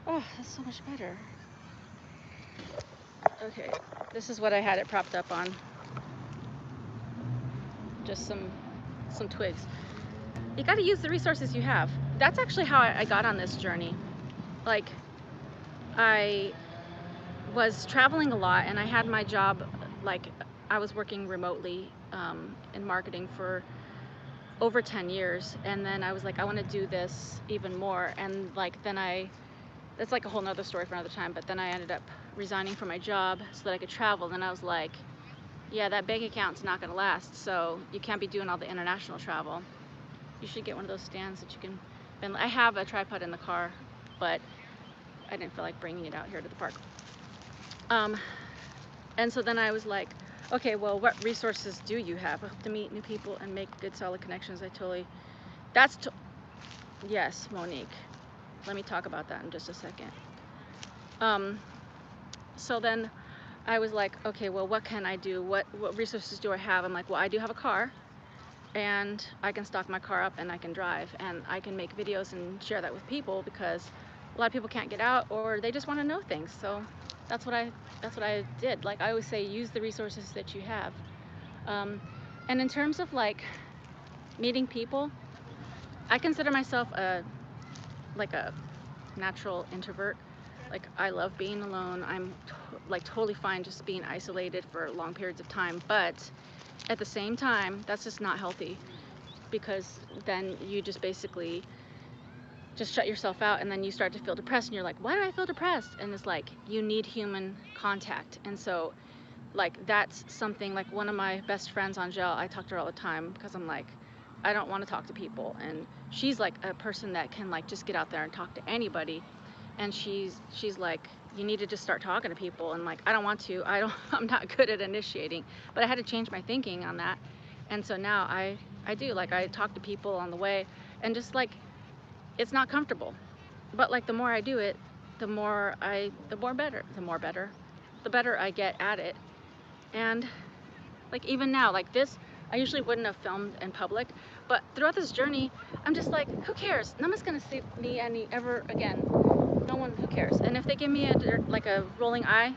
[SPEAKER 1] Oh, that's so much better. Okay, this is what I had it propped up on. Just some twigs. You got to use the resources you have. That's actually how I got on this journey. Like, I was traveling a lot, and I had my job, like, I was working remotely in marketing for over 10 years, and then I was like, I want to do this even more, and like then that's like a whole nother story for another time, but then I ended up resigning from my job so that I could travel. And I was like, yeah, that bank account's not gonna last, so you can't be doing all the international travel. You should get one of those stands that you can bend. I have a tripod in the car, but I didn't feel like bringing it out here to the park. And so then I was like, Okay, well, what resources do you have? I hope to meet new people and make good, solid connections. I totally. That's. Yes, Monique. Let me talk about that in just a second. So then I was like, okay, well, what can I do? What resources do I have? I'm like, well, I do have a car, and I can stock my car up and I can drive and I can make videos and share that with people, because a lot of people can't get out or they just want to know things. So that's what I did. Like I always say, use the resources that you have. And in terms of like meeting people, I consider myself like a natural introvert. Like I love being alone. I'm like totally fine just being isolated for long periods of time, but at the same time, that's just not healthy, because then you just basically just shut yourself out, and then you start to feel depressed and you're like, why do I feel depressed? And it's like you need human contact. And so like that's something, like one of my best friends on gel, I talk to her all the time because I'm like, I don't want to talk to people, and she's like a person that can like just get out there and talk to anybody. And she's like, you need to just start talking to people. And like, I don't want to, I'm not good at initiating, but I had to change my thinking on that. And so now I do, like I talk to people on the way, and just like, it's not comfortable, but like the more I do it, the better I get at it. And like even now, like this, I usually wouldn't have filmed in public, but throughout this journey, I'm just like, who cares? No one's gonna see me ever again. No one, who cares? And if they give me like a rolling eye,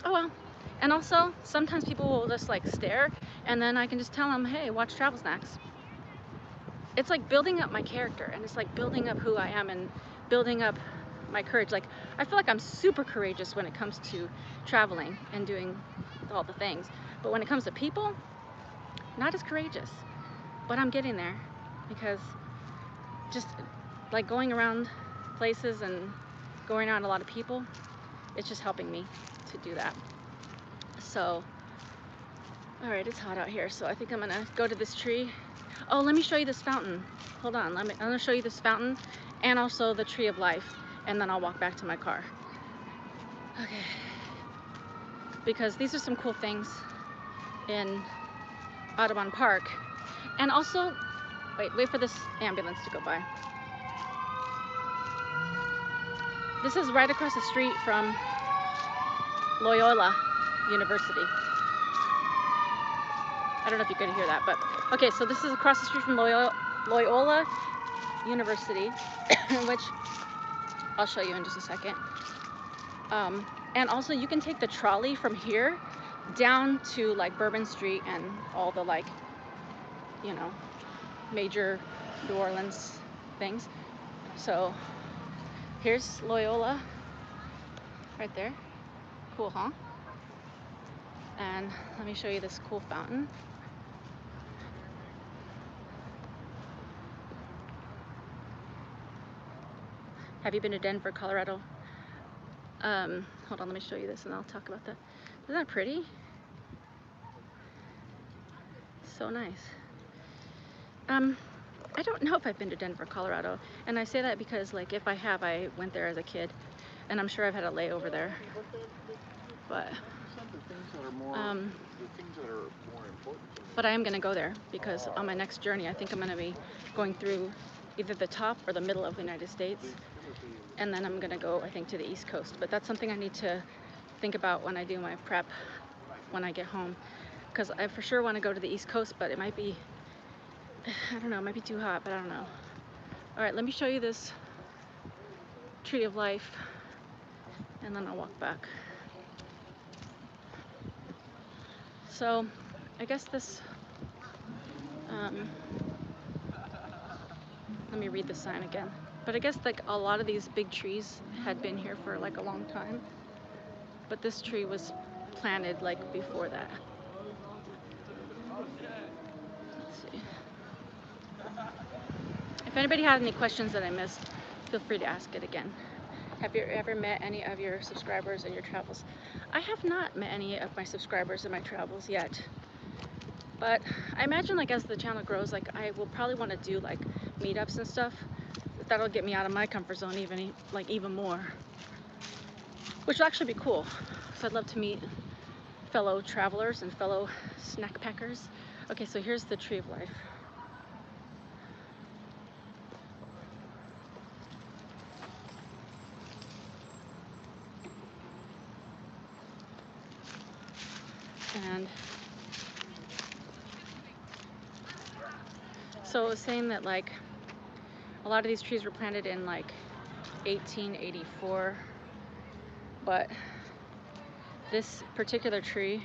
[SPEAKER 1] oh well. And also, sometimes people will just like stare, and then I can just tell them, hey, watch Travel Snacks. It's like building up my character, and it's like building up who I am and building up my courage. Like I feel like I'm super courageous when it comes to traveling and doing all the things, but when it comes to people, not as courageous. But I'm getting there, because just like going around places and going around a lot of people, it's just helping me to do that. So all right, it's hot out here, so I think I'm gonna go to this tree. Oh, let me show you this fountain. Hold on, I'm gonna show you this fountain and also the tree of life, and then I'll walk back to my car. Okay, because these are some cool things in Audubon Park. And also, wait for this ambulance to go by. This is right across the street from Loyola University. I don't know if you could hear that, but okay, so this is across the street from Loyola University, which I'll show you in just a second. And also you can take the trolley from here down to like Bourbon Street and all the like, you know, major New Orleans things. So here's Loyola right there. Cool, huh? And let me show you this cool fountain. Have you been to Denver, Colorado? Hold on, let me show you this and I'll talk about that. Isn't that pretty? So nice. I don't know if I've been to Denver, Colorado, and I say that because like if I have, I went there as a kid, and I'm sure I've had a layover there. But but I am gonna go there, because on my next journey, I think I'm gonna be going through either the top or the middle of the United States, and then I'm gonna go, I think, to the East Coast. But that's something I need to think about when I do my prep when I get home, because I for sure want to go to the East Coast, but it might be, I don't know, it might be too hot, but I don't know. All right, let me show you this tree of life, and then I'll walk back. So I guess this, let me read the sign again. But I guess like a lot of these big trees had been here for like a long time, but this tree was planted like before that. Let's see. If anybody had any questions that I missed, feel free to ask it again. Have you ever met any of your subscribers in your travels? I have not met any of my subscribers in my travels yet, but I imagine like as the channel grows, like I will probably want to do like meetups and stuff. That'll get me out of my comfort zone even more, which will actually be cool. So I'd love to meet fellow travelers and fellow snack packers. Okay, so here's the tree of life. And so it was saying that like a lot of these trees were planted in like 1884, but this particular tree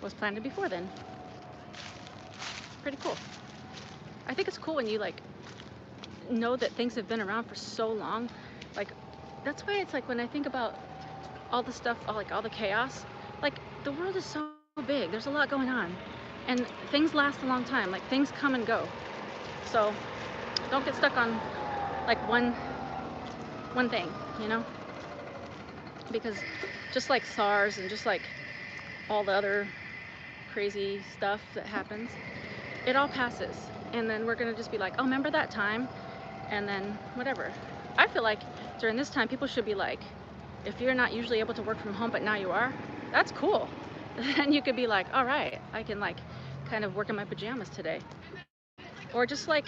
[SPEAKER 1] was planted before then. Pretty cool. I think it's cool when you like know that things have been around for so long. Like that's why it's like when I think about all the stuff, all the chaos, like the world is so big, there's a lot going on, and things last a long time. Like things come and go, so don't get stuck on like one thing, you know, because just like SARS and just like all the other crazy stuff that happens, it all passes, and then we're gonna just be like, oh, remember that time, and then whatever. I feel like during this time people should be like, if you're not usually able to work from home but now you are, that's cool. Then you could be like, all right, I can like kind of work in my pajamas today, or just like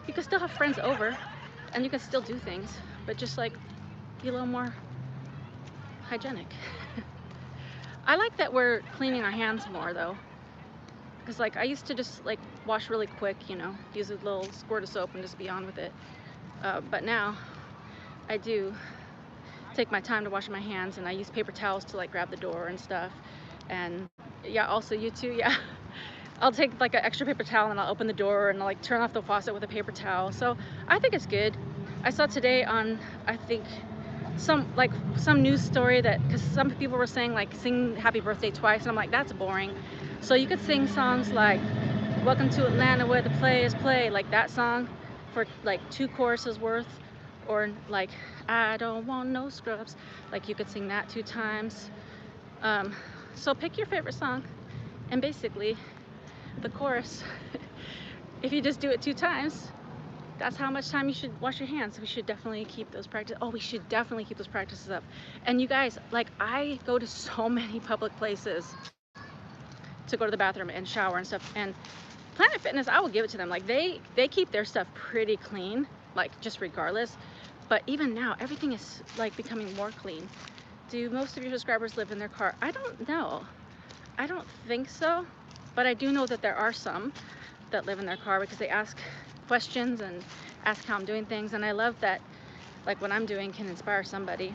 [SPEAKER 1] you can still have friends over and you can still do things, but just like be a little more hygienic. I like that we're cleaning our hands more though, because like I used to just like wash really quick, you know, use a little squirt of soap and just be on with it, but now I do take my time to wash my hands, and I use paper towels to like grab the door and stuff. And yeah, also you too, yeah. I'll take like an extra paper towel and I'll open the door and I'll like turn off the faucet with a paper towel. So I think it's good. I saw today on, I think some news story that, because some people were saying like sing happy birthday twice, and I'm like, that's boring. So you could sing songs like welcome to Atlanta where the players play, like that song, for like 2 choruses worth, or like I don't want no scrubs, like you could sing that 2 times. So pick your favorite song, and basically the chorus, if you just do it 2 times, that's how much time you should wash your hands. We should definitely keep those practices. Oh, we should definitely keep those practices up. And you guys, like I go to so many public places to go to the bathroom and shower and stuff, and Planet Fitness, I will give it to them. Like they keep their stuff pretty clean, like just regardless. But even now, everything is like becoming more clean. Do most of your subscribers live in their car? I don't know. I don't think so, but I do know that there are some that live in their car because they ask questions and ask how I'm doing things, and I love that like what I'm doing can inspire somebody.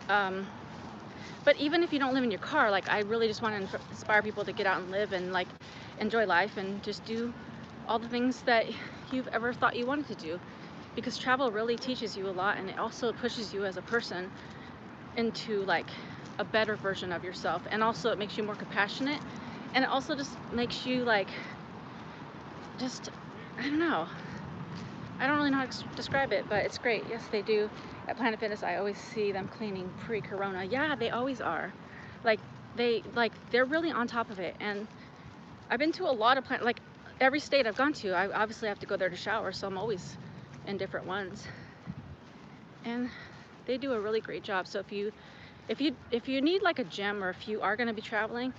[SPEAKER 1] But even if you don't live in your car, like I really just want to inspire people to get out and live and like enjoy life and just do all the things that you've ever thought you wanted to do, because travel really teaches you a lot, and it also pushes you as a person into like a better version of yourself, and also it makes you more compassionate, and it also just makes you like just, I don't know, I don't really know how to describe it, but it's great. Yes, they do. At Planet Fitness, I always see them cleaning pre-corona. Yeah, they always are. Like they're really on top of it. And I've been to a lot of like every state I've gone to, I obviously have to go there to shower, so I'm always in different ones. And they do a really great job. So if you need like a gym, or if you are going to be traveling,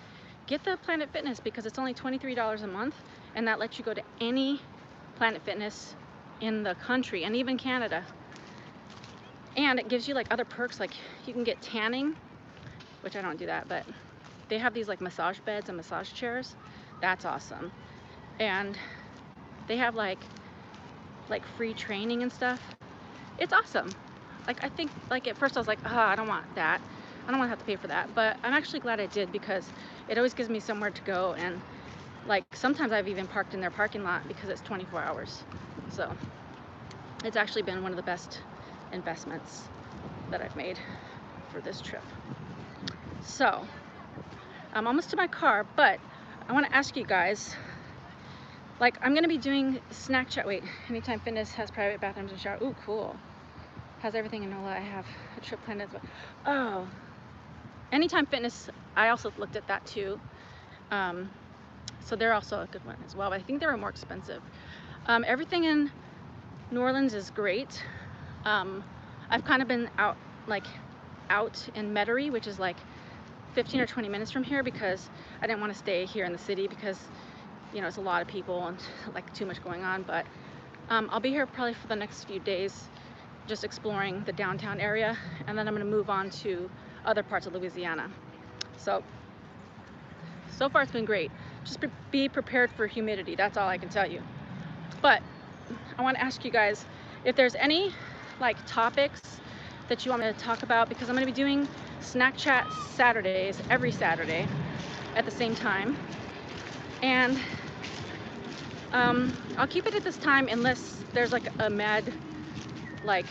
[SPEAKER 1] get the Planet Fitness, because it's only $23 a month, and that lets you go to any Planet Fitness in the country, and even Canada. And it gives you like other perks, like you can get tanning, which I don't do that, but they have these like massage beds and massage chairs. That's awesome. And they have like free training and stuff. It's awesome. Like I think like at first I was like, oh, I don't want that, I don't want to have to pay for that, but I'm actually glad I did, because it always gives me somewhere to go, and like sometimes I've even parked in their parking lot because it's 24 hours. So it's actually been one of the best investments that I've made for this trip. So I'm almost to my car, but I want to ask you guys, like I'm going to be doing snack chat. Wait, Anytime Fitness has private bathrooms and shower. Ooh, cool. Has everything in NOLA. I have a trip planned as well. Oh, Anytime Fitness, I also looked at that too. So they're also a good one as well, but I think they were more expensive. Everything in New Orleans is great. I've kind of been out in Metairie, which is like 15 or 20 minutes from here, because I didn't want to stay here in the city because, you know, it's a lot of people and like too much going on. But I'll be here probably for the next few days, just exploring the downtown area, and then I'm going to move on to other parts of Louisiana. So far it's been great. Just be prepared for humidity. That's all I can tell you. But I want to ask you guys if there's any like topics that you want me to talk about, because I'm going to be doing snack chat Saturdays every Saturday at the same time, and I'll keep it at this time unless there's like a mad, like,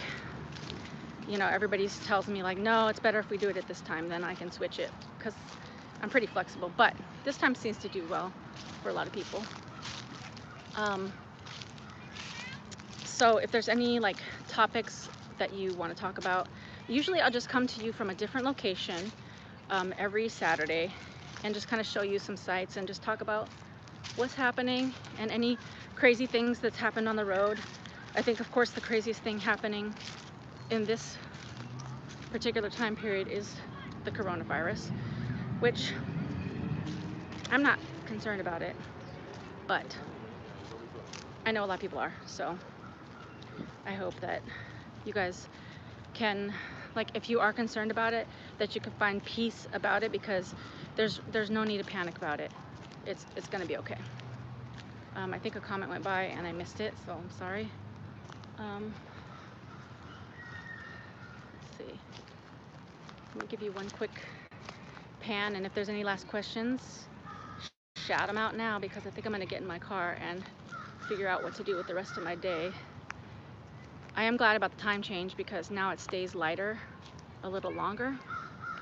[SPEAKER 1] you know, everybody tells me like, no, it's better if we do it at this time, then I can switch it, because I'm pretty flexible. But this time seems to do well for a lot of people. So if there's any like topics that you want to talk about, usually I'll just come to you from a different location every Saturday and just kind of show you some sights and just talk about what's happening and any crazy things that's happened on the road. I think, of course, the craziest thing happening in this particular time period is the coronavirus, which I'm not concerned about it, but I know a lot of people are. So I hope that you guys can, like, if you are concerned about it, that you can find peace about it, because there's no need to panic about it. It's gonna be okay. I think a comment went by and I missed it, so I'm sorry. Let's see. Let me give you one quick pan, and if there's any last questions, shout them out now, because I think I'm gonna get in my car and figure out what to do with the rest of my day. I am glad about the time change, because now it stays lighter a little longer,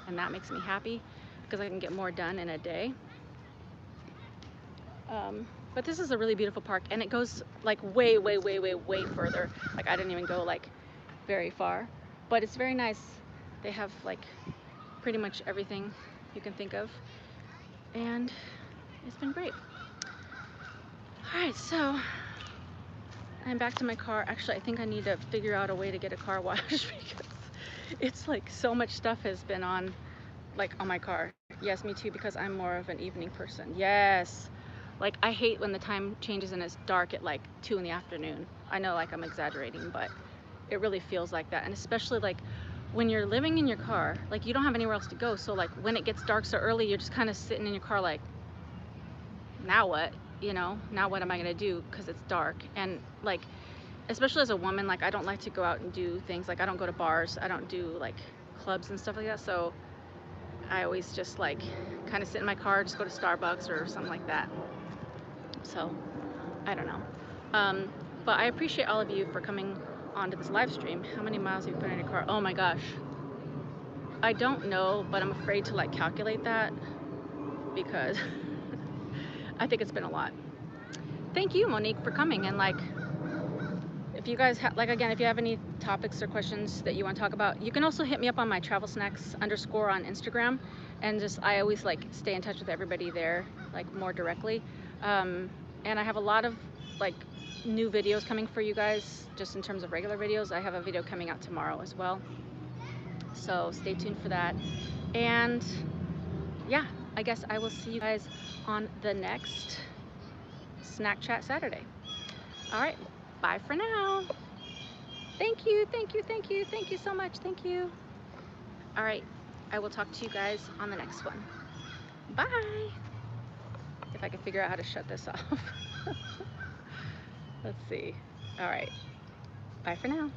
[SPEAKER 1] and that makes me happy because I can get more done in a day. But this is a really beautiful park, and it goes like way further. Like, I didn't even go like very far, but it's very nice. They have like pretty much everything you can think of, and it's been great. All right, so I'm back to my car. Actually, I think I need to figure out a way to get a car wash because it's like so much stuff has been on my car. Yes, me too, because I'm more of an evening person. Yes. Like, I hate when the time changes and it's dark at like 2 in the afternoon. I know, like, I'm exaggerating, but it really feels like that. And especially like when you're living in your car, like, you don't have anywhere else to go. So like when it gets dark so early, you're just kind of sitting in your car like, now what? You know, now what am I gonna do? Because it's dark. And like, especially as a woman, like, I don't like to go out and do things. Like, I don't go to bars. I don't do like clubs and stuff like that. So I always just like kind of sit in my car, just go to Starbucks or something like that. So I don't know. But I appreciate all of you for coming onto this live stream. How many miles have you put in your car? Oh my gosh. I don't know, but I'm afraid to like calculate that, because I think it's been a lot. Thank you, Monique, for coming. And like, if you guys have, like, again, if you have any topics or questions that you want to talk about, you can also hit me up on my travelsnacks_ on Instagram, and just, I always like stay in touch with everybody there, like, more directly. And I have a lot of like new videos coming for you guys, just in terms of regular videos. I have a video coming out tomorrow as well, so stay tuned for that. And yeah, I guess I will see you guys on the next Snack Chat Saturday. All right, bye for now. Thank you so much. Thank you. All right, I will talk to you guys on the next one. Bye. If I can figure out how to shut this off. Let's see. All right, bye for now.